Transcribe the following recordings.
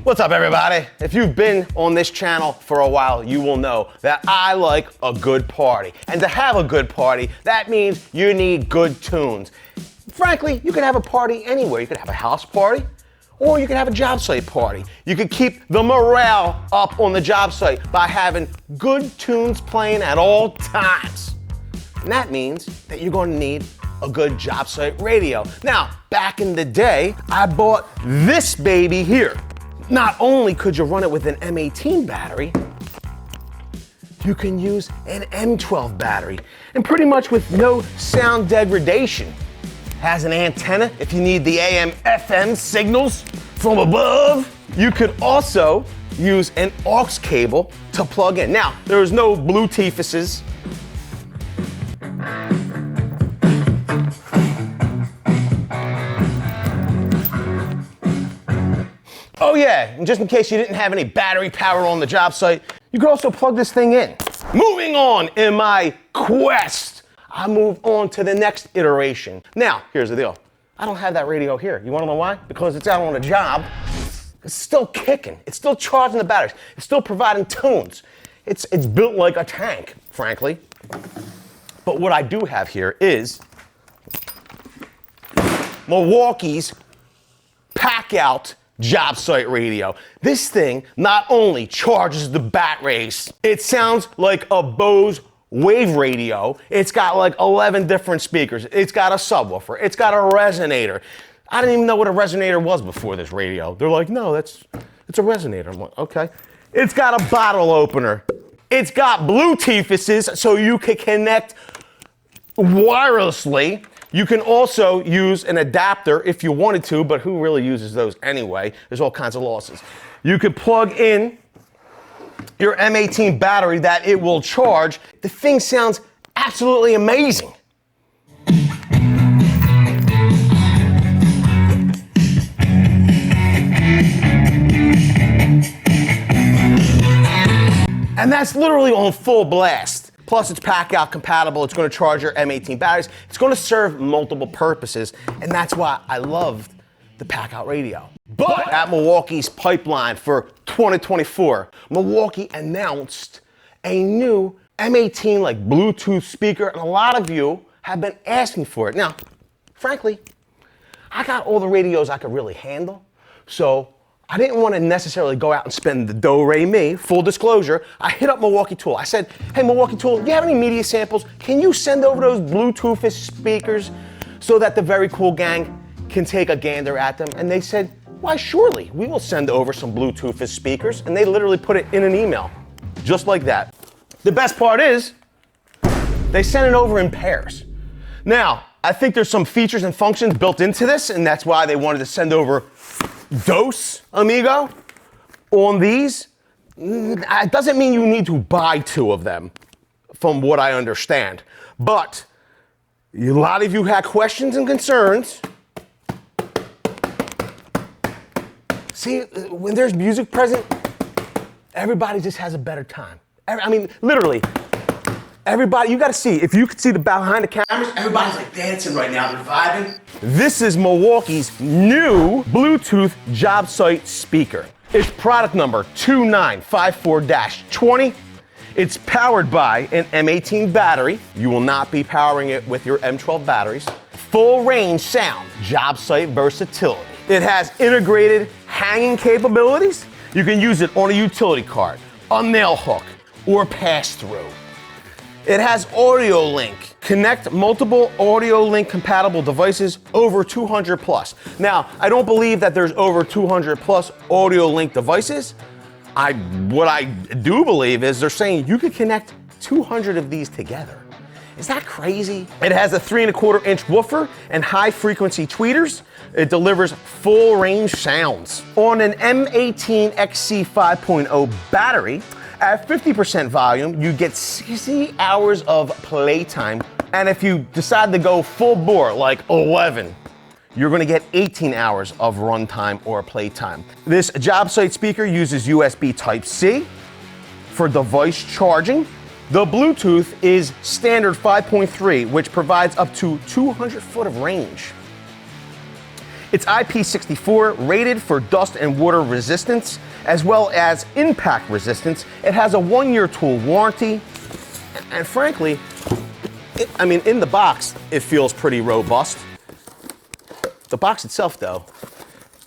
What's up, everybody? If you've been on this channel for a while, you will know that I like a good party. And to have a good party, that means you need good tunes. Frankly, you could have a party anywhere. You could have a house party, or you could have a job site party. You could keep the morale up on the job site by having good tunes playing at all times. And that means that you're going to need a good job site radio. Now, back in the day, I bought this baby here. Not only could you run it with an M18 battery, you can use an M12 battery, and pretty much with no sound degradation. Has an antenna if you need the AM/FM signals from above. You could also use an aux cable to plug in. Now, there's no Bluetooths. Oh yeah, and just in case you didn't have any battery power on the job site, you could also plug this thing in. Moving on in my quest, I move on to the next iteration. Now, here's the deal. I don't have that radio here. You wanna know why? Because it's out on a job. It's still kicking. It's still charging the batteries. It's still providing tunes. It's built like a tank, frankly. But what I do have here is Milwaukee's Packout job site radio. This thing not only charges the bat race, it sounds like a Bose wave radio. It's got like 11 different speakers. It's got a subwoofer. It's got a resonator. I didn't even know what a resonator was before this radio. They're like, no, it's a resonator. I'm like, okay. It's got a bottle opener. It's got Bluetooths so you can connect wirelessly. You can also use an adapter if you wanted to, but who really uses those anyway? There's all kinds of losses. You could plug in your M18 battery that it will charge. The thing sounds absolutely amazing. And that's literally on full blast. Plus, it's Packout compatible. It's going to charge your M18 batteries. It's going to serve multiple purposes, and that's why I loved the Packout radio. But at Milwaukee's pipeline for 2024, Milwaukee announced a new M18 like Bluetooth speaker, and a lot of you have been asking for it. Now, frankly, I got all the radios I could really handle, so I didn't want to necessarily go out and spend the do-re-mi. Full disclosure, I hit up Milwaukee Tool. I said, hey, Milwaukee Tool, do you have any media samples? Can you send over those Bluetooth speakers so that the Very Cool gang can take a gander at them? And they said, why, surely, we will send over some Bluetooth speakers. And they literally put it in an email, just like that. The best part is, they sent it over in pairs. Now, I think there's some features and functions built into this, and that's why they wanted to send over Dos, amigo, on these. It doesn't mean you need to buy two of them, from what I understand. But a lot of you had questions and concerns. See, when there's music present, everybody just has a better time. I mean, literally, everybody, you gotta see, if you could see the behind the cameras, everybody's like dancing right now, they're vibing. This is Milwaukee's new Bluetooth Jobsite Speaker. It's product number 2954-20. It's powered by an M18 battery. You will not be powering it with your M12 batteries. Full range sound, job site versatility. It has integrated hanging capabilities. You can use it on a utility cart, a nail hook, or pass-through. It has audio link. Connect multiple audio link compatible devices, over 200 plus. Now, I don't believe that there's over 200 plus audio link devices. What I do believe is they're saying you could connect 200 of these together. Is that crazy? It has a 3¼ inch woofer and high frequency tweeters. It delivers full range sounds. On an M18 XC 5.0 battery, at 50% volume, you get 60 hours of playtime. And if you decide to go full bore, like 11, you're gonna get 18 hours of runtime or playtime. This job site speaker uses USB Type-C for device charging. The Bluetooth is standard 5.3, which provides up to 200 foot of range. It's IP64, rated for dust and water resistance, as well as impact resistance. It has a 1-year tool warranty, and frankly, in the box, it feels pretty robust. The box itself, though,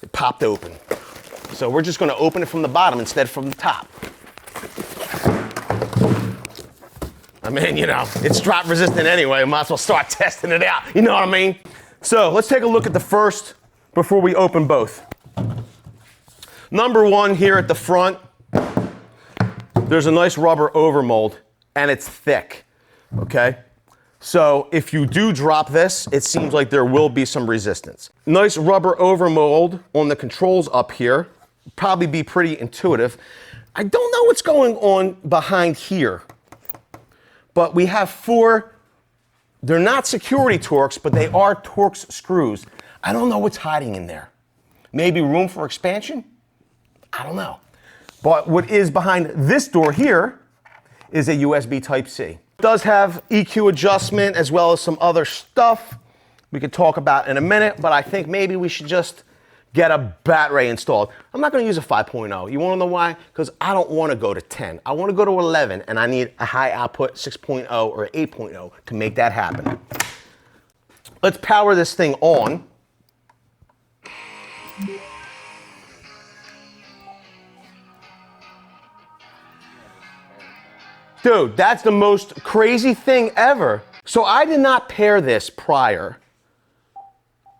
it popped open. So we're just gonna open it from the bottom instead from the top. It's drop resistant anyway. Might as well start testing it out. You know what I mean? So let's take a look at the first before we open both. Number one here at the front, there's a nice rubber overmold and it's thick, okay? So if you do drop this, it seems like there will be some resistance. Nice rubber overmold on the controls up here. Probably be pretty intuitive. I don't know what's going on behind here, but we have 4, they're not security Torx, but they are Torx screws. I don't know what's hiding in there. Maybe room for expansion? I don't know. But what is behind this door here is a USB Type-C. It does have EQ adjustment as well as some other stuff we could talk about in a minute, but I think maybe we should just get a battery installed. I'm not gonna use a 5.0. You wanna know why? Because I don't wanna go to 10. I wanna go to 11, and I need a high output 6.0 or 8.0 to make that happen. Let's power this thing on. Dude, that's the most crazy thing ever. So I did not pair this prior,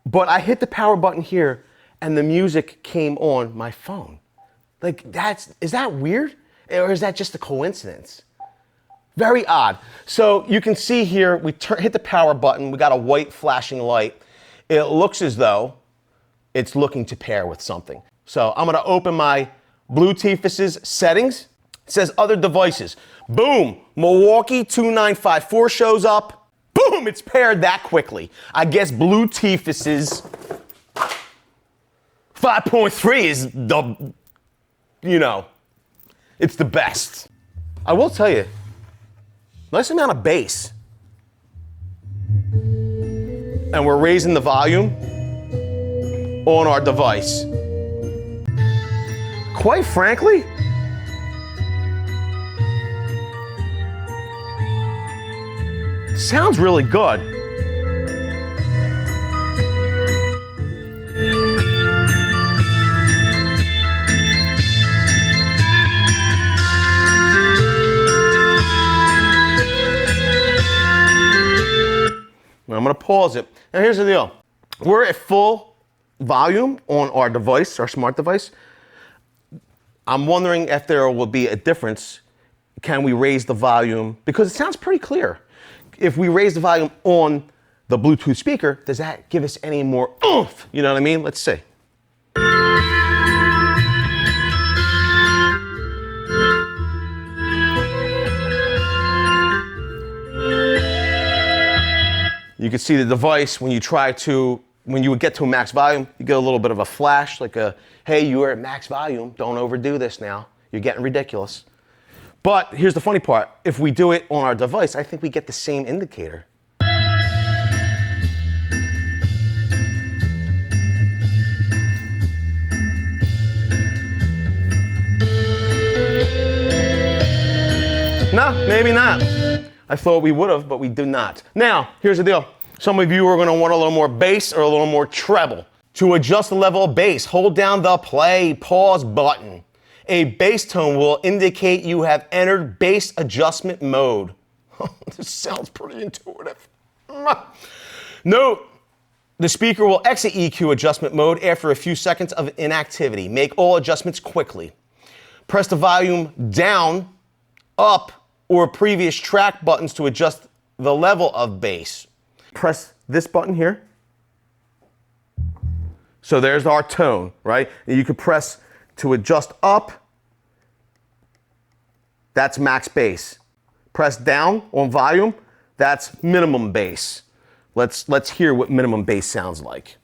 but I hit the power button here and the music came on my phone. Like, is that weird? Or is that just a coincidence? Very odd. So you can see here, we hit the power button, we got a white flashing light. It looks as though it's looking to pair with something. So I'm gonna open my Bluetooth's settings. It says other devices. Boom, Milwaukee 2954 shows up. Boom, it's paired that quickly. I guess Bluetooth's 5.3 is it's the best. I will tell you, nice amount of bass. And we're raising the volume on our device. Quite frankly, sounds really good. I'm gonna pause it. Now here's the deal. We're at full volume on our device, our smart device. I'm wondering if there will be a difference. Can we raise the volume? Because it sounds pretty clear. If we raise the volume on the Bluetooth speaker, does that give us any more oomph? You know what I mean? Let's see. You can see the device when you would get to a max volume, you get a little bit of a flash, like hey, you are at max volume, don't overdo this now. You're getting ridiculous. But here's the funny part. If we do it on our device, I think we get the same indicator. No, maybe not. I thought we would have, but we do not. Now, here's the deal. Some of you are gonna want a little more bass or a little more treble. To adjust the level of bass, hold down the play, pause button. A bass tone will indicate you have entered bass adjustment mode. This sounds pretty intuitive. Note, the speaker will exit EQ adjustment mode after a few seconds of inactivity. Make all adjustments quickly. Press the volume down, up, or previous track buttons to adjust the level of bass. Press this button here. So there's our tone, right? And you could press to adjust up. That's max bass. Press down on volume. That's minimum bass. Let's hear what minimum bass sounds like.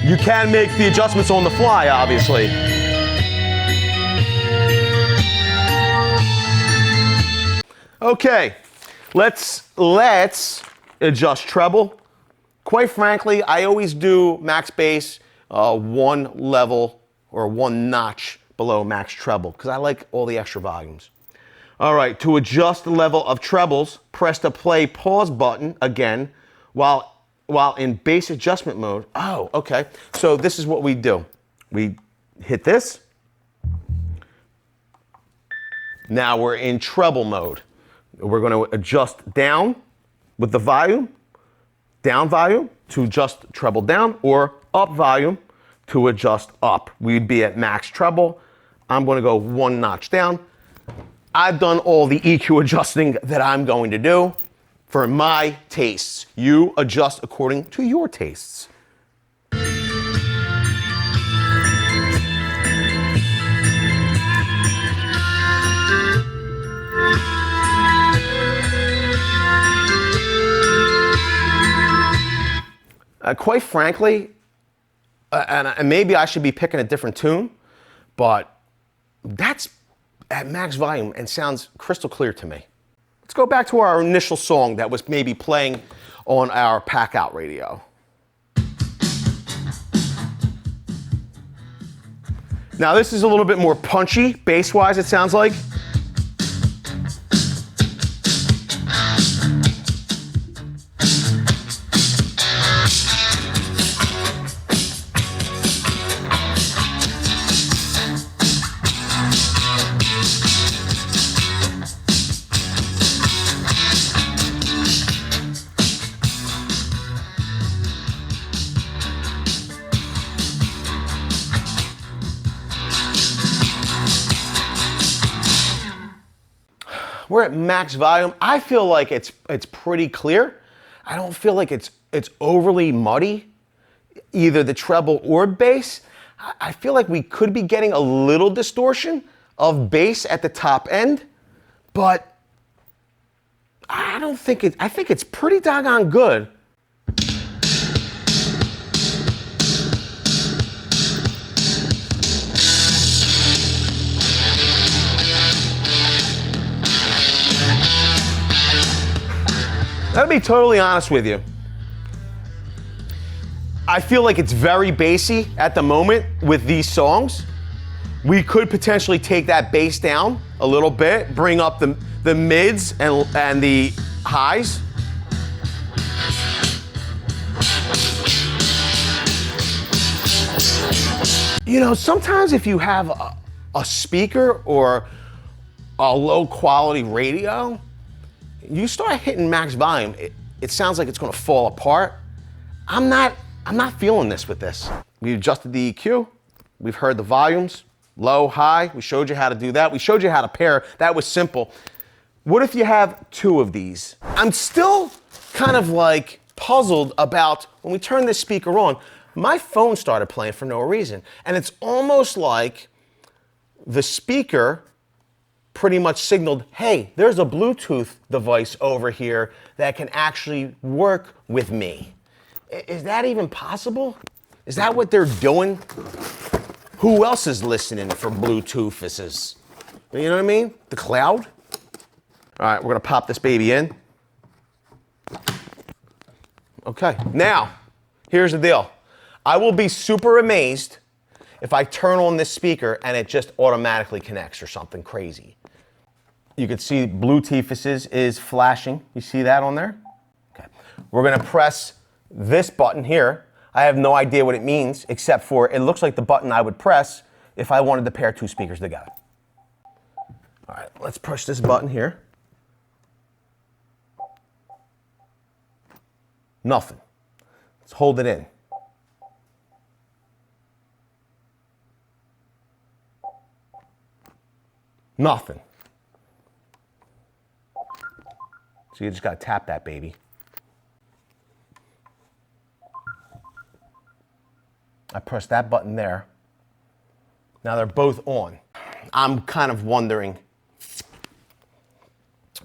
You can make the adjustments on the fly, obviously. Okay, let's adjust treble. Quite frankly, I always do max bass one level or one notch below max treble because I like all the extra volumes. All right, to adjust the level of trebles, press the play pause button again while in bass adjustment mode. Oh, okay. So this is what we do. We hit this. Now we're in treble mode. We're going to adjust down with the volume, down volume to adjust treble down, or up volume to adjust up. We'd be at max treble. I'm going to go one notch down. I've done all the EQ adjusting that I'm going to do for my tastes. You adjust according to your tastes. Quite frankly, and maybe I should be picking a different tune, but that's at max volume and sounds crystal clear to me. Let's go back to our initial song that was maybe playing on our Packout radio. Now this is a little bit more punchy, bass-wise it sounds like. We're at max volume. I feel like it's pretty clear. I don't feel like it's overly muddy, either the treble or bass. I feel like we could be getting a little distortion of bass at the top end, but I don't think I think it's pretty doggone good. I'll be totally honest with you. I feel like it's very bassy at the moment with these songs. We could potentially take that bass down a little bit, bring up the mids and the highs. You know, sometimes if you have a speaker or a low quality radio, you start hitting max volume, it sounds like it's going to fall apart. I'm not feeling this with this. We adjusted the EQ. We've heard the volumes, low, high. We showed you how to do that. We showed you how to pair. That was simple. What if you have two of these? I'm still kind of like puzzled about when we turn this speaker on, my phone started playing for no reason. And it's almost like the speaker pretty much signaled, hey, there's a Bluetooth device over here that can actually work with me. Is that even possible? Is that what they're doing? Who else is listening for Bluetooth? You know what I mean? The cloud? All right, we're gonna pop this baby in. Okay, now, here's the deal. I will be super amazed if I turn on this speaker and it just automatically connects or something crazy. You can see Bluetooth is flashing. You see that on there? Okay. We're gonna press this button here. I have no idea what it means, except for it looks like the button I would press if I wanted to pair two speakers together. All right, let's push this button here. Nothing. Let's hold it in. Nothing. So you just gotta tap that baby. I press that button there. Now they're both on. I'm kind of wondering,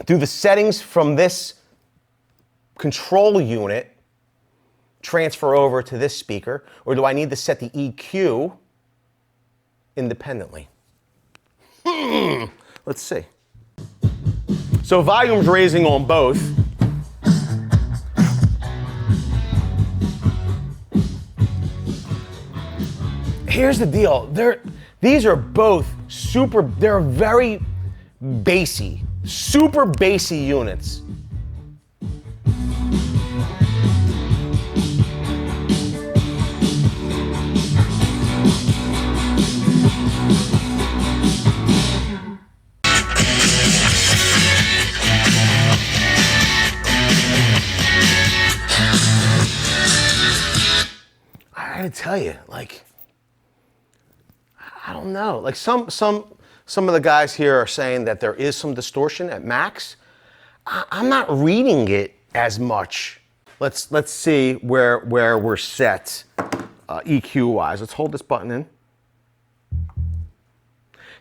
do the settings from this control unit transfer over to this speaker, or do I need to set the EQ independently? Let's see. So volume's raising on both. Here's the deal. These are both they're very bassy, super bassy units. I gotta tell you, like, I don't know. Like some of the guys here are saying that there is some distortion at max. I'm not reading it as much. Let's see where we're set EQ wise. Let's hold this button in.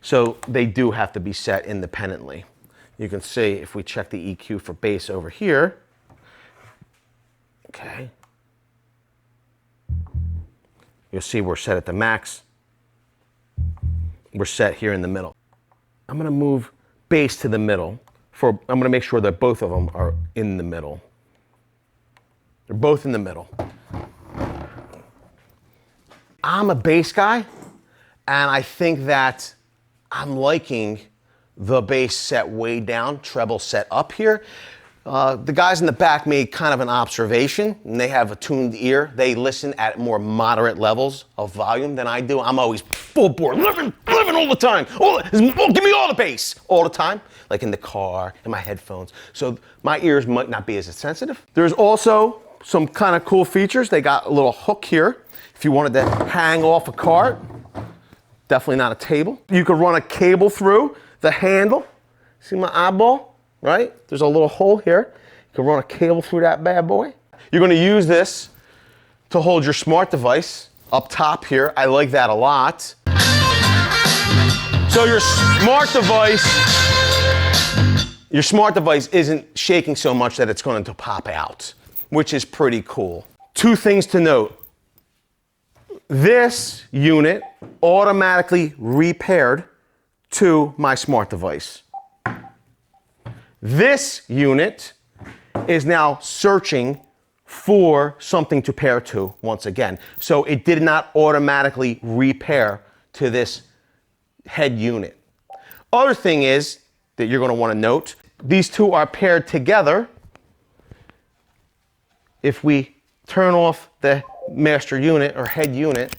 So they do have to be set independently. You can see if we check the EQ for bass over here. Okay. You'll see we're set at the max. We're set here in the middle. I'm gonna move bass to the middle. I'm gonna make sure that both of them are in the middle. They're both in the middle. I'm a bass guy, and I think that I'm liking the bass set way down, treble set up here. The guys in the back made kind of an observation, and they have a tuned ear. They listen at more moderate levels of volume than I do. I'm always full bore, living all the time. Give me all the bass all the time, like in the car, in my headphones. So my ears might not be as sensitive. There's also some kind of cool features. They got a little hook here. If you wanted to hang off a cart, definitely not a table. You could run a cable through the handle. See my eyeball? Right? There's a little hole here. You can run a cable through that bad boy. You're going to use this to hold your smart device up top here. I like that a lot. So your smart device isn't shaking so much that it's going to pop out, which is pretty cool. Two things to note. This unit automatically repaired to my smart device. This unit is now searching for something to pair to once again. So it did not automatically repair to this head unit. Other thing is that you're going to want to note, these two are paired together. If we turn off the master unit or head unit,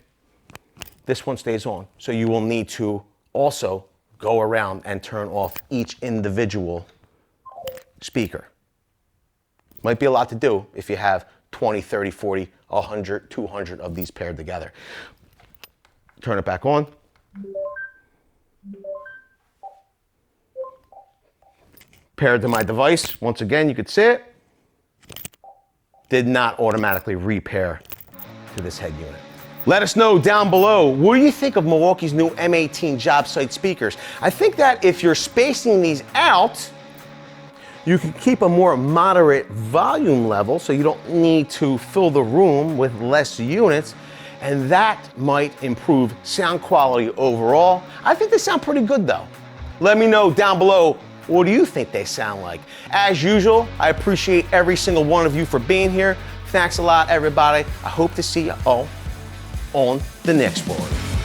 this one stays on. So you will need to also go around and turn off each individual speaker. Might be a lot to do if you have 20, 30, 40, 100, 200 of these paired together. Turn it back on. Paired to my device. Once again, you could see it. Did not automatically repair to this head unit. Let us know down below, what do you think of Milwaukee's new M18 Jobsite speakers? I think that if you're spacing these out, you can keep a more moderate volume level so you don't need to fill the room with less units, and that might improve sound quality overall. I think they sound pretty good though. Let me know down below, what do you think they sound like? As usual, I appreciate every single one of you for being here. Thanks a lot, everybody. I hope to see you all on the next one.